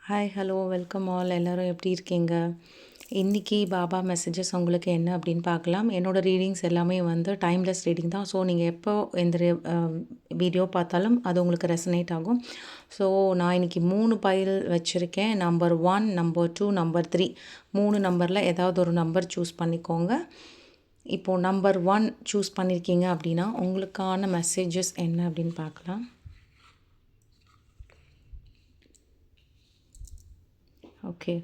Hi hello welcome all எல்லோரும் எப்படி இருக்கீங்க? இன்றைக்கி பாபா மெசேஜஸ் உங்களுக்கு என்ன அப்படின்னு பார்க்கலாம். என்னோடய ரீடிங்ஸ் எல்லாமே வந்து டைம்லெஸ் ரீடிங் தான். ஸோ நீங்கள் எப்போ எந்த வீடியோ பார்த்தாலும் அது உங்களுக்கு ரெசனேட் ஆகும். ஸோ நான் இன்றைக்கி 3 பைல் வச்சுருக்கேன். நம்பர் 1, நம்பர் 2, நம்பர் 3 3 நம்பரில் ஏதாவது ஒரு நம்பர் சூஸ் பண்ணிக்கோங்க. இப்போது நம்பர் 1 சூஸ் பண்ணியிருக்கீங்க அப்படின்னா உங்களுக்கான மெசேஜஸ் என்ன அப்படின்னு பார்க்கலாம். ஓகே,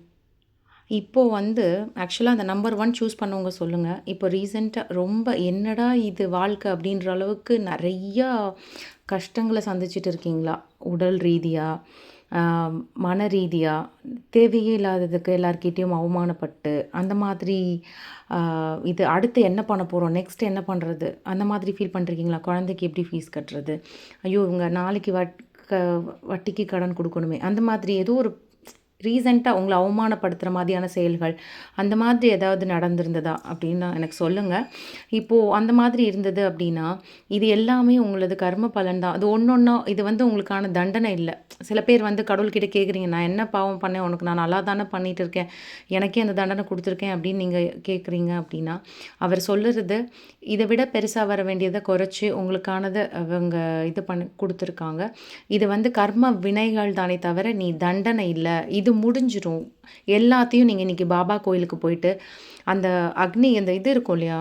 இப்போது வந்து ஆக்சுவலாக அந்த நம்பர் 1 சூஸ் பண்ணவங்க சொல்லுங்கள். இப்போ ரீசெண்டாக ரொம்ப என்னடா இது வாழ்க்கை அப்படின்ற அளவுக்கு நிறையா கஷ்டங்களை சந்திச்சுட்டு இருக்கீங்களா? உடல் ரீதியாக, மன ரீதியாக, தேவையே இல்லாததுக்கு எல்லார்கிட்டேயும் அவமானப்பட்டு அந்த மாதிரி இது அடுத்து என்ன பண்ண போகிறோம், நெக்ஸ்ட் என்ன பண்ணுறது, அந்த மாதிரி ஃபீல் பண்ணுறீங்களா? குழந்தைக்கு எப்படி ஃபீஸ் கட்டுறது, ஐயோ இவங்க நாளைக்கு வட்டிக்கு கடன் கொடுக்கணுமே, அந்த மாதிரி ஏதோ ஒரு ரீசெண்டாக உங்களை அவமானப்படுத்துகிற மாதிரியான செயல்கள் அந்த மாதிரி ஏதாவது நடந்திருந்ததா அப்படின்னு எனக்கு சொல்லுங்கள். இப்போது அந்த மாதிரி இருந்தது அப்படின்னா இது எல்லாமே உங்களது கர்ம பலன் தான். அது ஒன்றா இது வந்து உங்களுக்கான தண்டனை இல்லை. சில பேர் வந்து கடவுள்கிட்ட கேட்குறீங்க, நான் என்ன பாவம் பண்ணேன், உனக்கு நான் நல்லா தானே பண்ணிகிட்டு இருக்கேன், எனக்கே அந்த தண்டனை கொடுத்துருக்கேன் அப்படின்னு நீங்கள் கேட்குறீங்க அப்படின்னா அவர் சொல்லுறது இதை விட பெருசாக வர வேண்டியதை குறைச்சி உங்களுக்கானதை அவங்க இது பண்ணி கொடுத்துருக்காங்க. இது வந்து கர்ம வினைகள் தானே தவிர நீ தண்டனை இல்லை. இது முடிஞ்சிரும். எல்லாத்தையும் நீங்கள் இன்றைக்கி பாபா கோயிலுக்கு போயிட்டு அந்த அக்னி அந்த இது இருக்கும் இல்லையா,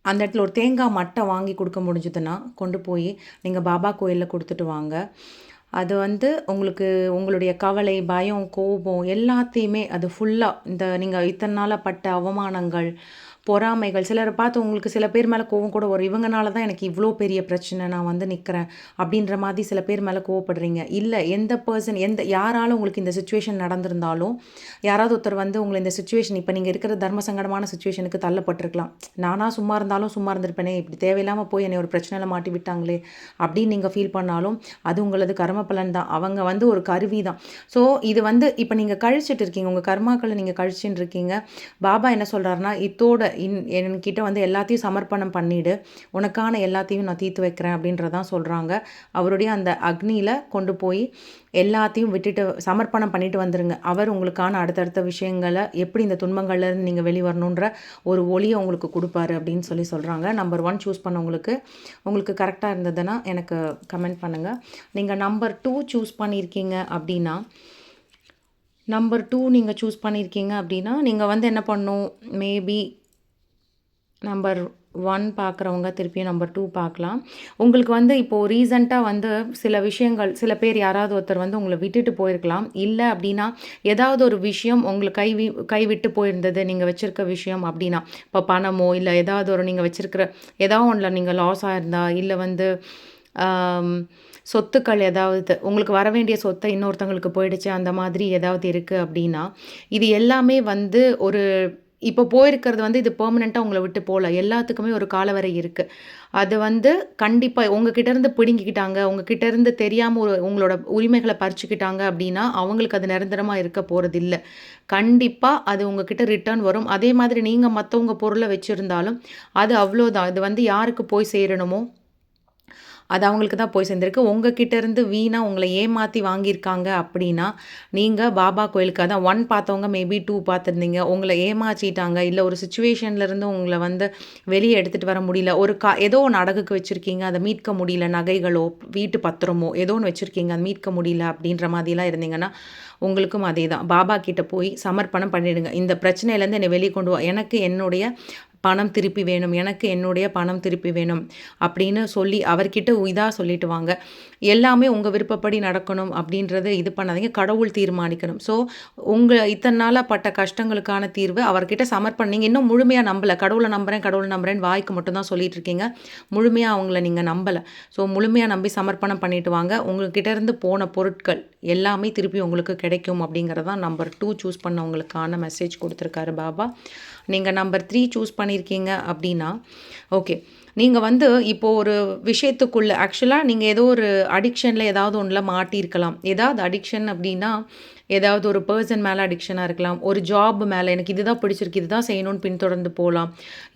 அந்த இடத்துல ஒரு தேங்காய் மட்டை வாங்கி கொடுக்க முடிஞ்சதுன்னா கொண்டு போய் நீங்கள் பாபா கோயிலில் கொடுத்துட்டு வாங்க. அது வந்து உங்களுக்கு உங்களுடைய கவலை, பயம், கோபம் எல்லாத்தையுமே அது ஃபுல்லாக இந்த நீங்கள் இத்தனை நாளாக பட்ட அவமானங்கள், பொறாமைகள், சிலரை பார்த்து உங்களுக்கு சில பேர் மேலே கோவம் கூட வரும். இவங்கனால தான் எனக்கு இவ்வளோ பெரிய பிரச்சனை, நான் வந்து நிற்கிறேன் அப்படின்ற மாதிரி சில பேர் மேலே கோவப்படுறீங்க. இல்லை எந்த பர்சன் யாராலும் உங்களுக்கு இந்த சுச்சுவேஷன் நடந்திருந்தாலும் யாராவது ஒருத்தர் வந்து உங்களை இந்த சுச்சுவேஷன் இப்போ நீங்கள் இருக்கிற தர்ம சங்கடமான சுச்சுவேஷனுக்கு தள்ளப்பட்டிருக்கலாம். நானாக சும்மா இருந்தாலும் சும்மா இருந்திருப்பேனே, இப்படி தேவையில்லாமல் போய் என்னை ஒரு பிரச்சனையில் மாட்டி விட்டாங்களே அப்படின்னு நீங்கள் ஃபீல் பண்ணாலும் அது உங்களது கர்ம பலன் தான். அவங்க வந்து ஒரு கருவி தான். ஸோ இது வந்து இப்போ நீங்கள் கழிச்சிட்டு இருக்கீங்க, உங்கள் கர்மாக்களை நீங்கள் கழிச்சுட்டு இருக்கீங்க. பாபா என்ன சொல்கிறாருன்னா இதோட என்கிட்ட வந்து எல்லாத்தையும் சமர்ப்பணம் பண்ணிவிடு, உனக்கான எல்லாத்தையும் நான் தீர்த்து வைக்கிறேன் அப்படின்றதான் சொல்கிறாங்க. அவருடைய அந்த அக்னியில் கொண்டு போய் எல்லாத்தையும் விட்டுட்டு சமர்ப்பணம் பண்ணிட்டு வந்துருங்க. அவர் உங்களுக்கான அடுத்தடுத்த விஷயங்களை எப்படி இந்த துன்பங்கள்லேருந்து நீங்கள் வெளிவரணுன்ற ஒரு ஒளியை உங்களுக்கு கொடுப்பாரு அப்படின்னு சொல்கிறாங்க. நம்பர் 1 சூஸ் பண்ணவங்களுக்கு உங்களுக்கு கரெக்டாக இருந்ததுன்னா எனக்கு கமெண்ட் பண்ணுங்கள். நீங்கள் நம்பர் 2 சூஸ் பண்ணியிருக்கீங்க அப்படின்னா நம்பர் 2 நீங்கள் சூஸ் பண்ணியிருக்கீங்க அப்படின்னா நீங்கள் வந்து என்ன பண்ணணும், மேபி நம்பர் 1 பார்க்குறவங்க திருப்பியும் நம்பர் 2 பார்க்கலாம். உங்களுக்கு வந்து இப்போது ரீசெண்டாக வந்து சில விஷயங்கள், சில பேர் யாராவது ஒருத்தர் வந்து உங்களை விட்டுட்டு போயிருக்கலாம். இல்லை அப்படின்னா ஏதாவது ஒரு விஷயம் உங்களுக்கு கைவிட்டு போயிருந்தது, நீங்கள் வச்சுருக்க விஷயம் அப்படின்னா, இப்போ பணமோ இல்லை ஏதாவது ஒரு நீங்கள் வச்சுருக்கிற ஏதாவது ஒன்றில் நீங்கள் லாஸ் ஆகிருந்தா, இல்லை வந்து சொத்துக்கள் ஏதாவது உங்களுக்கு வர வேண்டிய சொத்தை இன்னொருத்தவங்களுக்கு போயிடுச்சு, அந்த மாதிரி ஏதாவது இருக்குது அப்படின்னா இது எல்லாமே வந்து ஒரு இப்போ போயிருக்கிறது வந்து இது பெர்மனெண்ட்டாக உங்களை விட்டு போகல. எல்லாத்துக்குமே ஒரு காலவரை இருக்குது. அது வந்து கண்டிப்பாக உங்ககிட்டேருந்து பிடுங்கிக்கிட்டாங்க, உங்ககிட்டேருந்து தெரியாமல் உங்களோட உரிமைகளை பறிச்சுக்கிட்டாங்க அப்படின்னா அவங்களுக்கு அது நிரந்தரமாக இருக்க போகிறதில்ல. கண்டிப்பாக அது உங்ககிட்ட ரிட்டர்ன் வரும். அதே மாதிரி நீங்கள் மற்றவங்க பொருளை வச்சுருந்தாலும் அது அவ்வளோதான். இது வந்து யாருக்கு போய் சேரணுமோ அது அவங்களுக்கு தான் போய் சேர்ந்துருக்கு. உங்ககிட்ட இருந்து வீணாக உங்களை ஏமாற்றி வாங்கியிருக்காங்க அப்படின்னா நீங்கள் பாபா கோயிலுக்கு அதான் 1 பார்த்தவங்க மேபி 2 பார்த்துருந்தீங்க, உங்களை ஏமாற்றிட்டாங்க, இல்லை ஒரு சுச்சுவேஷன்லேருந்து உங்களை வந்து வெளியே எடுத்துகிட்டு வர முடியல, ஒரு ஏதோ ஒன்று அடகுக்கு வச்சுருக்கீங்க, அதை மீட்க முடியல, நகைகளோ வீட்டு பத்திரமோ ஏதோ ஒன்று வச்சுருக்கீங்க, அதை மீட்க முடியல அப்படின்ற மாதிரிலாம் இருந்தீங்கன்னா உங்களுக்கும் அதே தான். பாபா கிட்ட போய் சமர்ப்பணம் பண்ணிடுங்க. இந்த பிரச்சனையிலேருந்து என்னை வெளியே கொண்டு வா, எனக்கு என்னுடைய பணம் திருப்பி வேணும், எனக்கு என்னுடைய பணம் திருப்பி வேணும் அப்படின்னு சொல்லி அவர்கிட்ட இதாக சொல்லிட்டு வாங்க. எல்லாமே உங்கள் விருப்பப்படி நடக்கணும் அப்படின்றது இது பண்ணாதீங்க, கடவுள் தீர்மானிக்கணும். ஸோ இத்தனை நாளாக பட்ட கஷ்டங்களுக்கான தீர்வு அவர்கிட்ட நீங்கள் இன்னும் முழுமையாக நம்பலை. கடவுளை நம்புகிறேன்னு வாய்க்கு மட்டும்தான் சொல்லிட்டு இருக்கீங்க, முழுமையாக அவங்கள நீங்கள் நம்பலை. ஸோ முழுமையாக நம்பி சமர்ப்பணம் பண்ணிட்டு வாங்க. உங்கள்கிட்ட இருந்து போன பொருட்கள் எல்லாமே திருப்பி உங்களுக்கு கிடைக்கும் அப்படிங்கிறதான் நம்பர் 2 சூஸ் பண்ணவங்களுக்கான மெசேஜ் கொடுத்துருக்காரு பாபா. நீங்கள் நம்பர் 3 சூஸ் பண்ணியிருக்கீங்க அப்படின்னா ஓகே, நீங்கள் வந்து இப்போது ஒரு விஷயத்துக்குள்ளே ஆக்சுவலாக நீங்கள் ஏதோ ஒரு அடிக்ஷனில் ஏதாவது ஒன்றில் மாட்டியிருக்கலாம். ஏதாவது அடிக்ஷன் அப்படின்னா ஏதாவது ஒரு பர்சன் மேலே அடிக்ஷனாக இருக்கலாம், ஒரு ஜாப் மேலே எனக்கு இதுதான் பிடிச்சிருக்கு, இதுதான் செய்யணும்னு பின்தொடர்ந்து போகலாம்,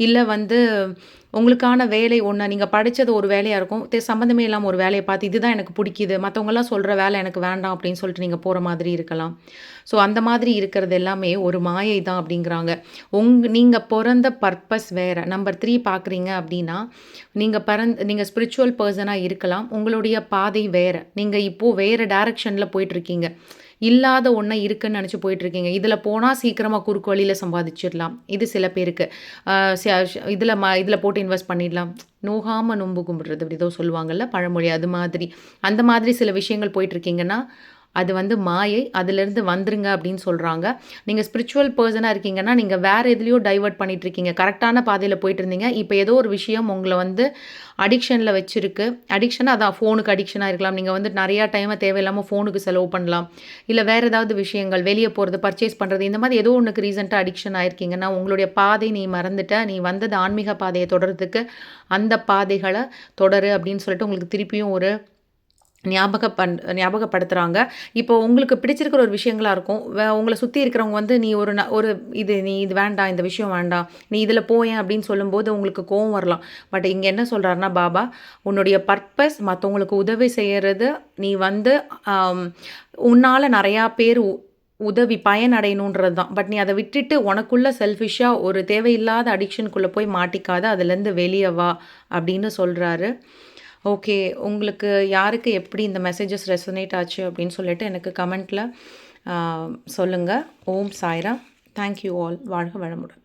இல்லை வந்து உங்களுக்கான வேலை ஒண்ணு நீங்க படிச்சது ஒரு வேலையா இருக்கும். சம்மந்தமே இல்லாம ஒரு வேலைய பார்த்து இதுதான் எனக்கு புடிக்குது. மத்தவங்கலாம் சொல்ற வேலை எனக்கு வேண்டாம் அப்படின்னு சொல்லிட்டு நீங்க போற மாதிரி இருக்கலாம். ஸோ அந்த மாதிரி இருக்கிறது எல்லாமே ஒரு மாயை தான் அப்படிங்கிறாங்க. நீங்க பொறந்த பர்ப்பஸ் வேற. நம்பர் 3 பார்க்குறீங்க அப்படின்னா, நீங்க ஸ்பிரிச்சுவல் பெர்சனா இருக்கலாம். உங்களுடைய பாதை வேற. நீங்க இப்போ வேற டைரக்ஷன்ல போயிட்டுருக்கீங்க. இல்லாத ஒண்ண இருக்குன்னு நெனச்சு போயிட்டுருக்கீங்க. இதுல போனா சீக்கிரமா குறுக்கு வழியில சம்பாதிச்சிடலாம். இது சில பேருக்கு. அ ச இதுல போட்டு இன்வெஸ்ட் பண்ணிடலாம். நோகாம நொம்பு கும்பிடுறது அப்படி ஏதோ சொல்லுவாங்கல்ல பழமொழி அது மாதிரி. அந்த மாதிரி சில விஷயங்கள் போயிட்டுருக்கீங்கன்னா, அது வந்து மாயை. அதிலிருந்து வந்துருங்க அப்படின்னு சொல்றாங்க. நீங்க ஸ்பிரிச்சுவல் பெர்சனா இருக்கீங்கன்னா, நீங்க வேற எதுலயோ டைவர்ட் பண்ணிட்டுருக்கீங்க. கரெக்ட்டான பாதையில போயிட்டுருந்தீங்க. இப்ப ஏதோ ஒரு விஷயம் உங்கள வந்து அடிக்ஷன்ல வச்சிருக்கு. அடிக்ஷன்னா அதான் ஃபோனுக்கு அடிக்ஷனா இருக்கலாம். நீங்க வந்து நெறையா டைம தேவையில்லாம ஃபோனுக்கு செலவு பண்ணலாம். இல்ல வேற ஏதாவது விஷயங்கள் வெளிய போறது, பர்ச்சேஸ் பண்றது இந்த மாரி ஏதோ ஒண்ணுக்கு ரீசென்ட்டா அடிக்ஷன் ஆயிருக்கீங்கன்னா, உங்களுடைய பாதை நீ மறந்துட்ட. நீ வந்தது ஆன்மீக பாதைய தொடர்றதுக்கு, அந்த பாதைகள தொடரு அப்படின்னு சொல்லிட்டு உங்களுக்கு திருப்பியும் ஒரு ஞாபகப்படுத்துறாங்க. இப்போ உங்களுக்கு பிடிச்சிருக்கிற ஒரு விஷயங்களா இருக்கும். உங்கள சுத்தி இருக்கிறவங்க வந்து நீ நீ இது வேண்டாம், இந்த விஷயம் வேண்டாம். நீ இதில போயேன் அப்படின்னு சொல்லும்போது உங்களுக்கு கோவம் வரலாம். பட் இங்க என்ன சொல்றாருன்னா பாபா, உன்னுடைய பர்ப்பஸ் மத்தவங்களுக்கு உதவி செய்யறது, நீ வந்து அம் உன்னால நெறையா பேர் உதவி பயனடையணுன்றது தான். பட் நீ அத விட்டுட்டு உனக்குள்ள செல்ஃபிஷ்ஷா ஒரு தேவையில்லாத அடிக்ஷனுக்குள்ள போய் மாட்டிக்காத. அதுலேருந்து வெளிய வா அப்படின்னு சொல்றாரு. ஓகே. உங்களுக்கு யாருக்கு எப்படி இந்த மெசேஜஸ் ரெசனேட் ஆச்சு அப்படின்னு சொல்லிட்டு எனக்கு கமெண்ட்ல அ சொல்லுங்க. Om Sairam. Thank you all. வாழ்க வளமுடன்.